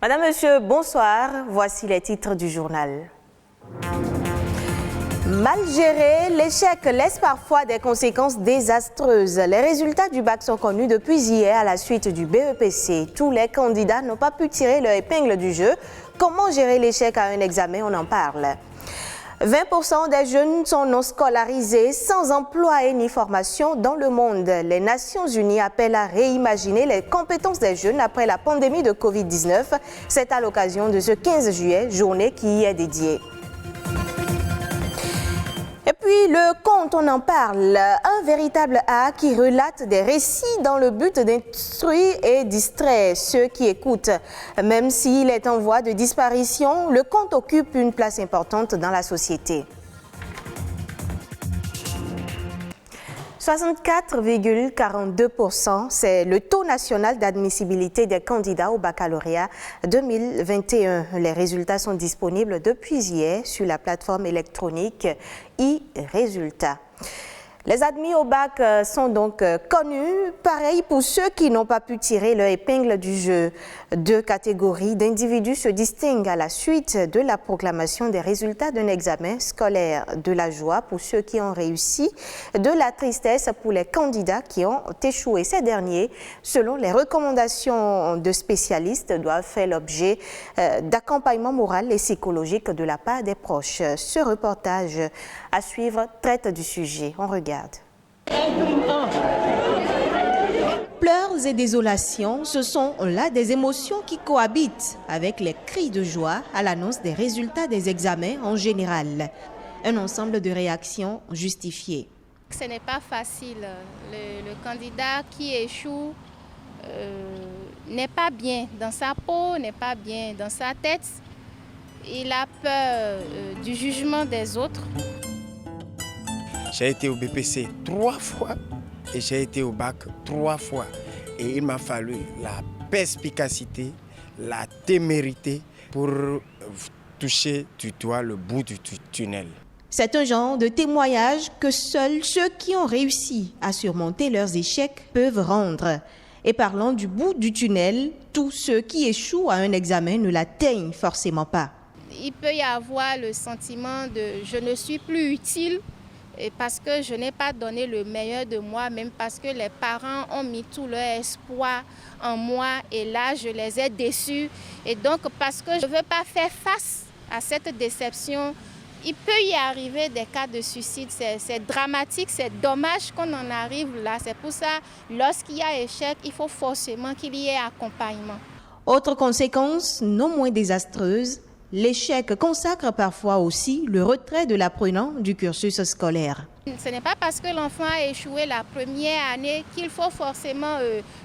Madame, Monsieur, bonsoir. Voici les titres du journal. Mal géré, l'échec laisse parfois des conséquences désastreuses. Les résultats du bac sont connus depuis hier à la suite du BEPC. Tous les candidats n'ont pas pu tirer leur épingle du jeu. Comment gérer l'échec à un examen? On en parle. 20% des jeunes sont non scolarisés, sans emploi et ni formation dans le monde. Les Nations Unies appellent à réimaginer les compétences des jeunes après la pandémie de Covid-19. C'est à l'occasion de ce 15 juillet, journée qui y est dédiée. Et puis le conte, on en parle, un véritable art qui relate des récits dans le but d'instruire et distraire ceux qui écoutent. Même s'il est en voie de disparition, le conte occupe une place importante dans la société. 64,42%, c'est le taux national d'admissibilité des candidats au baccalauréat 2021. Les résultats sont disponibles depuis hier sur la plateforme électronique e-Résultats. Les admis au bac sont donc connus. Pareil pour ceux qui n'ont pas pu tirer leur épingle du jeu. Deux catégories d'individus se distinguent à la suite de la proclamation des résultats d'un examen scolaire. De la joie pour ceux qui ont réussi, de la tristesse pour les candidats qui ont échoué. Ces derniers, selon les recommandations de spécialistes, doivent faire l'objet d'accompagnement moral et psychologique de la part des proches. Ce reportage à suivre traite du sujet. On regarde. Pleurs et désolation, ce sont là des émotions qui cohabitent avec les cris de joie à l'annonce des résultats des examens en général. Un ensemble de réactions justifiées. Ce n'est pas facile. Le candidat qui échoue n'est pas bien dans sa peau, n'est pas bien dans sa tête. Il a peur du jugement des autres. J'ai été au BPC 3 fois et j'ai été au bac 3 fois. Et il m'a fallu la perspicacité, la témérité pour toucher du doigt le bout du tunnel. C'est un genre de témoignage que seuls ceux qui ont réussi à surmonter leurs échecs peuvent rendre. Et parlant du bout du tunnel, tous ceux qui échouent à un examen ne l'atteignent forcément pas. Il peut y avoir le sentiment de « je ne suis plus utile ». Et parce que je n'ai pas donné le meilleur de moi, même parce que les parents ont mis tout leur espoir en moi et là, je les ai déçus. Et donc, parce que je ne veux pas faire face à cette déception, il peut y arriver des cas de suicide. C'est dramatique, c'est dommage qu'on en arrive là. C'est pour ça, lorsqu'il y a échec, il faut forcément qu'il y ait accompagnement. Autre conséquence, non moins désastreuse, l'échec consacre parfois aussi le retrait de l'apprenant du cursus scolaire. Ce n'est pas parce que l'enfant a échoué la première année qu'il faut forcément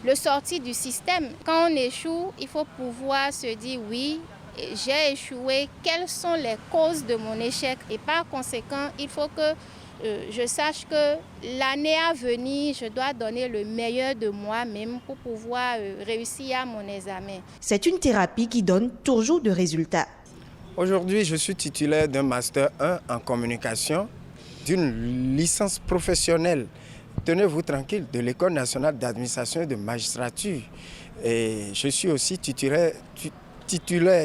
le sortir du système. Quand on échoue, il faut pouvoir se dire oui, j'ai échoué, quelles sont les causes de mon échec? Et par conséquent, il faut que je sache que l'année à venir, je dois donner le meilleur de moi-même pour pouvoir réussir à mon examen. C'est une thérapie qui donne toujours de résultats. Aujourd'hui, je suis titulaire d'un Master 1 en communication, d'une licence professionnelle, tenez-vous tranquille, de l'École nationale d'administration et de magistrature. Et je suis aussi titulaire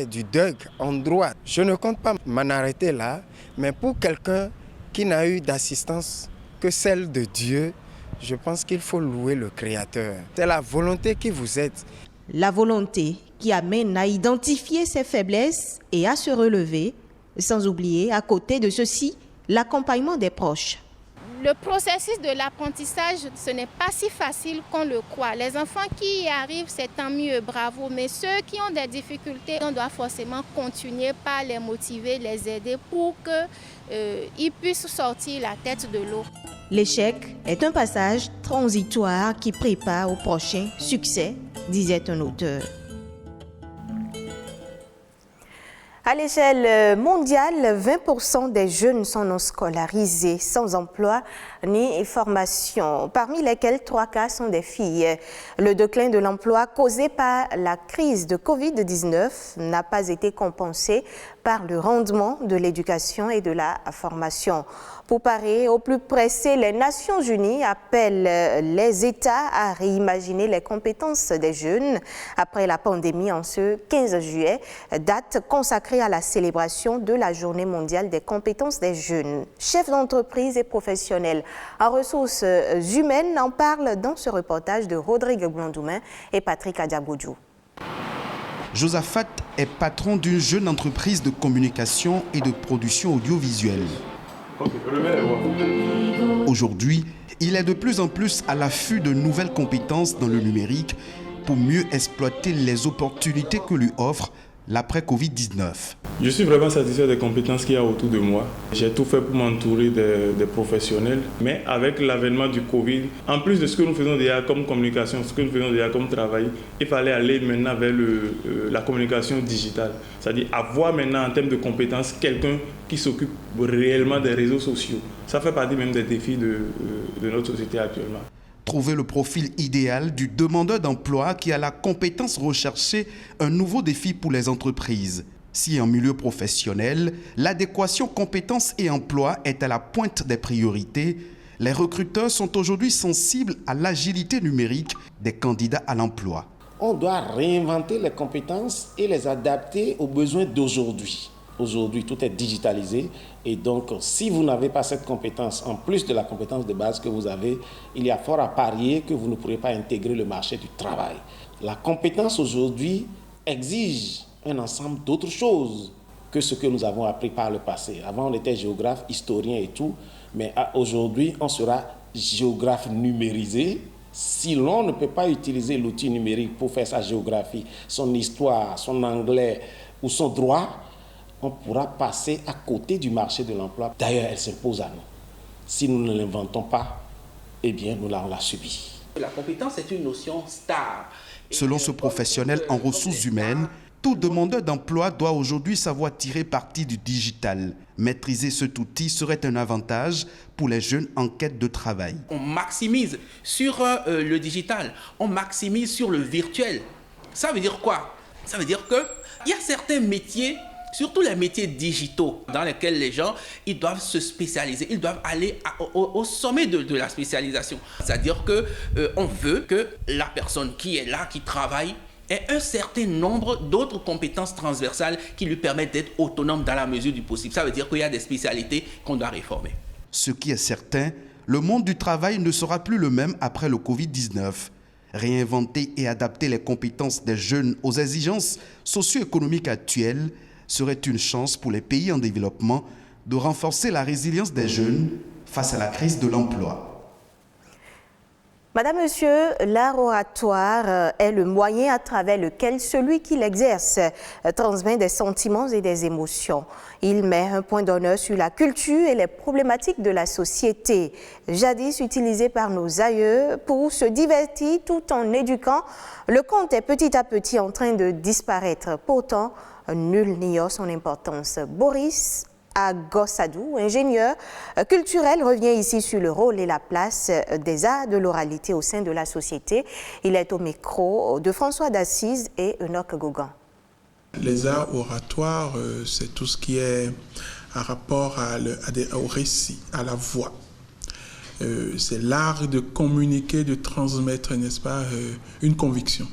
du DUG en droit. Je ne compte pas m'en arrêter là, mais pour quelqu'un qui n'a eu d'assistance que celle de Dieu, je pense qu'il faut louer le Créateur. C'est la volonté qui vous aide. La volonté qui amène à identifier ses faiblesses et à se relever, sans oublier, à côté de ceci, l'accompagnement des proches. Le processus de l'apprentissage, ce n'est pas si facile qu'on le croit. Les enfants qui y arrivent, c'est tant mieux, bravo. Mais ceux qui ont des difficultés, on doit forcément continuer par les motiver, les aider pour qu'ils puissent sortir la tête de l'eau. L'échec est un passage transitoire qui prépare au prochain succès, disait un auteur. À l'échelle mondiale, 20% des jeunes sont non scolarisés, sans emploi ni formation, parmi lesquels 3 cas sont des filles. Le déclin de l'emploi causé par la crise de Covid-19 n'a pas été compensé par le rendement de l'éducation et de la formation. Pour parer au plus pressé, les Nations Unies appellent les États à réimaginer les compétences des jeunes après la pandémie en ce 15 juillet, date consacrée à la célébration de la Journée mondiale des compétences des jeunes. Chefs d'entreprise et professionnels en ressources humaines en parlent dans ce reportage de Rodrigue Blondoumain et Patrick Adiagodjou. Josaphat est patron d'une jeune entreprise de communication et de production audiovisuelle. Aujourd'hui, il est de plus en plus à l'affût de nouvelles compétences dans le numérique pour mieux exploiter les opportunités que lui offre l'après-Covid-19. Je suis vraiment satisfait des compétences qu'il y a autour de moi. J'ai tout fait pour m'entourer des professionnels, mais avec l'avènement du Covid, en plus de ce que nous faisons déjà comme communication, ce que nous faisons déjà comme travail, il fallait aller maintenant vers la communication digitale. C'est-à-dire avoir maintenant en termes de compétences quelqu'un qui s'occupe réellement des réseaux sociaux. Ça fait partie même des défis de notre société actuellement. Trouver le profil idéal du demandeur d'emploi qui a la compétence recherchée, un nouveau défi pour les entreprises. Si en milieu professionnel, l'adéquation compétences et emploi est à la pointe des priorités, les recruteurs sont aujourd'hui sensibles à l'agilité numérique des candidats à l'emploi. On doit réinventer les compétences et les adapter aux besoins d'aujourd'hui. Aujourd'hui, tout est digitalisé et donc si vous n'avez pas cette compétence, en plus de la compétence de base que vous avez, il y a fort à parier que vous ne pourrez pas intégrer le marché du travail. La compétence aujourd'hui exige un ensemble d'autres choses que ce que nous avons appris par le passé. Avant, on était géographe, historien et tout, mais aujourd'hui, on sera géographe numérisé. Si l'on ne peut pas utiliser l'outil numérique pour faire sa géographie, son histoire, son anglais ou son droit, on pourra passer à côté du marché de l'emploi. D'ailleurs, elle s'impose à nous. Si nous ne l'inventons pas, eh bien, nous l'avons subi. La compétence est une notion star. Selon ce professionnel en ressources humaines, tout demandeur d'emploi doit aujourd'hui savoir tirer parti du digital. Maîtriser cet outil serait un avantage pour les jeunes en quête de travail. On maximise sur le digital, on maximise sur le virtuel. Ça veut dire quoi? Ça veut dire qu'il y a certains métiers, surtout les métiers digitaux, dans lesquels les gens ils doivent se spécialiser, ils doivent aller au sommet de la spécialisation. C'est-à-dire qu'on veut que la personne qui est là, qui travaille, ait un certain nombre d'autres compétences transversales qui lui permettent d'être autonome dans la mesure du possible. Ça veut dire qu'il y a des spécialités qu'on doit réformer. Ce qui est certain, le monde du travail ne sera plus le même après le Covid-19. Réinventer et adapter les compétences des jeunes aux exigences socio-économiques actuelles serait une chance pour les pays en développement de renforcer la résilience des jeunes face à la crise de l'emploi. Madame, Monsieur, l'art oratoire est le moyen à travers lequel celui qui l'exerce transmet des sentiments et des émotions. Il met un point d'honneur sur la culture et les problématiques de la société. Jadis utilisé par nos aïeux pour se divertir tout en éduquant, le conte est petit à petit en train de disparaître. Pourtant, nul n'ignore son importance. Boris Agossadou, ingénieur culturel, revient ici sur le rôle et la place des arts de l'oralité au sein de la société. Il est au micro de François d'Assise et Enoch Gauguin. Les arts oratoires, c'est tout ce qui est en rapport au récit, à la voix. C'est l'art de communiquer, de transmettre, n'est-ce pas, une conviction,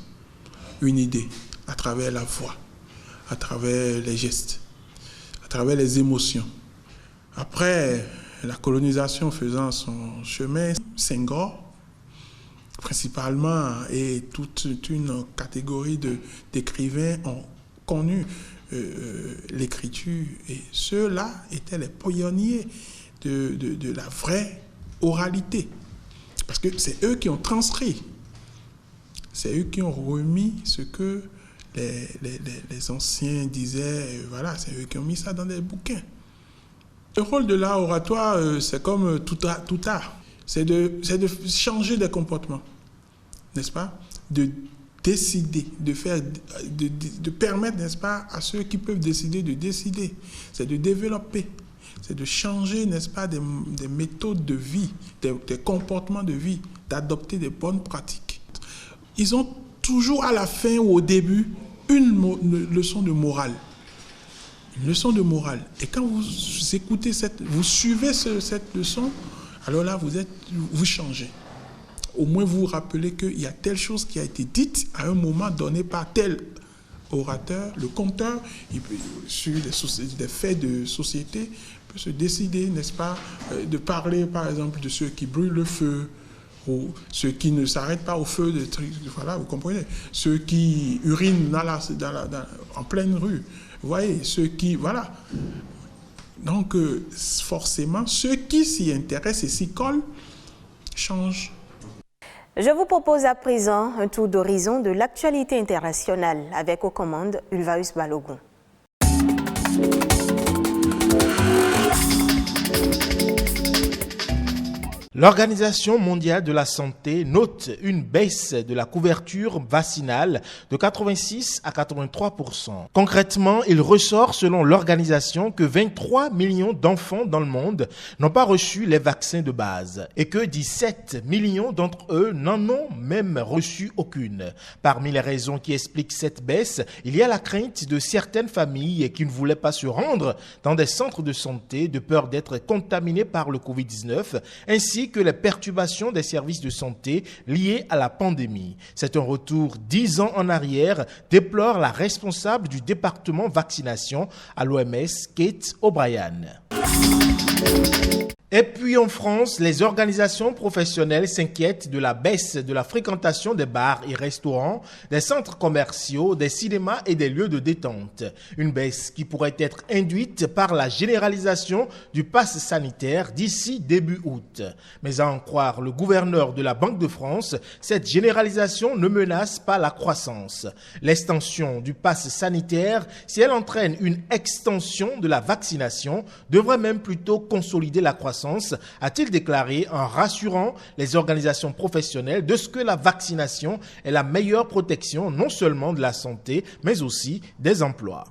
une idée, à travers la voix, à travers les gestes, à travers les émotions. Après, la colonisation faisant son chemin, Senghor, principalement, et toute une catégorie d'écrivains ont connu l'écriture. Et ceux-là étaient les pionniers de la vraie oralité. Parce que c'est eux qui ont transcrit. C'est eux qui ont remis ce que les anciens disaient, voilà, c'est eux qui ont mis ça dans des bouquins. Le rôle de l'art oratoire, c'est comme tout art. C'est de changer des comportements, n'est-ce pas? De décider, de permettre, n'est-ce pas, à ceux qui peuvent décider de décider. C'est de développer, c'est de changer, n'est-ce pas, des méthodes de vie, des comportements de vie, d'adopter des bonnes pratiques. Ils ont toujours à la fin ou au début une leçon de morale. Une leçon de morale. Et quand vous écoutez vous suivez cette leçon, alors là, vous changez. Au moins, vous vous rappelez qu'il y a telle chose qui a été dite à un moment donné par tel orateur. Le conteur, il peut, sur des faits de société, peut se décider, n'est-ce pas, de parler, par exemple, de ceux qui brûlent le feu, ou ceux qui ne s'arrêtent pas au feu, voilà, vous comprenez, ceux qui urinent en pleine rue, vous voyez, ceux qui, voilà. Donc, forcément, ceux qui s'y intéressent et s'y collent changent. Je vous propose à présent un tour d'horizon de l'actualité internationale avec aux commandes Ulvaeus Balogun. L'Organisation mondiale de la santé note une baisse de la couverture vaccinale de 86 à 83%. Concrètement, il ressort selon l'organisation que 23 millions d'enfants dans le monde n'ont pas reçu les vaccins de base et que 17 millions d'entre eux n'en ont même reçu aucune. Parmi les raisons qui expliquent cette baisse, il y a la crainte de certaines familles qui ne voulaient pas se rendre dans des centres de santé de peur d'être contaminées par le Covid-19, ainsi que les perturbations des services de santé liées à la pandémie. C'est un retour 10 ans en arrière, déplore la responsable du département vaccination à l'OMS, Kate O'Brien. Et puis en France, les organisations professionnelles s'inquiètent de la baisse de la fréquentation des bars et restaurants, des centres commerciaux, des cinémas et des lieux de détente. Une baisse qui pourrait être induite par la généralisation du pass sanitaire d'ici début août. Mais à en croire le gouverneur de la Banque de France, cette généralisation ne menace pas la croissance. L'extension du pass sanitaire, si elle entraîne une extension de la vaccination, devrait même plutôt consolider la croissance, a-t-il déclaré en rassurant les organisations professionnelles de ce que la vaccination est la meilleure protection non seulement de la santé, mais aussi des emplois.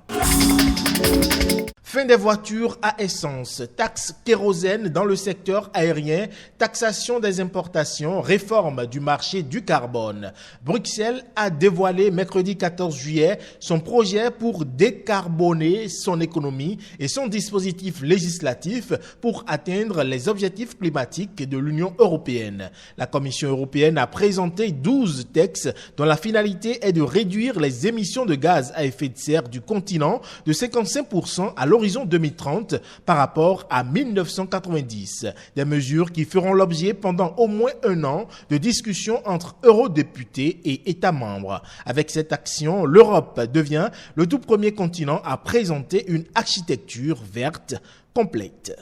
Fin des voitures à essence, taxe kérosène dans le secteur aérien, taxation des importations, réforme du marché du carbone. Bruxelles a dévoilé mercredi 14 juillet son projet pour décarboner son économie et son dispositif législatif pour atteindre les objectifs climatiques de l'Union européenne. La Commission européenne a présenté 12 textes dont la finalité est de réduire les émissions de gaz à effet de serre du continent de 55% à l'horizon 2030 par rapport à 1990. Des mesures qui feront l'objet pendant au moins un an de discussions entre eurodéputés et États membres. Avec cette action, l'Europe devient le tout premier continent à présenter une architecture verte complète.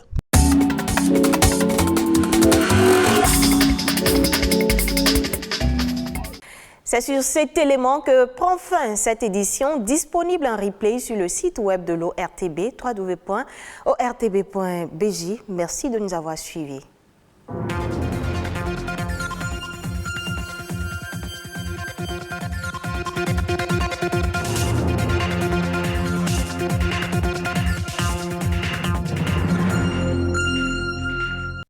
C'est sur cet élément que prend fin cette édition, disponible en replay sur le site web de l'ORTB, www.ortb.bj. Merci de nous avoir suivis.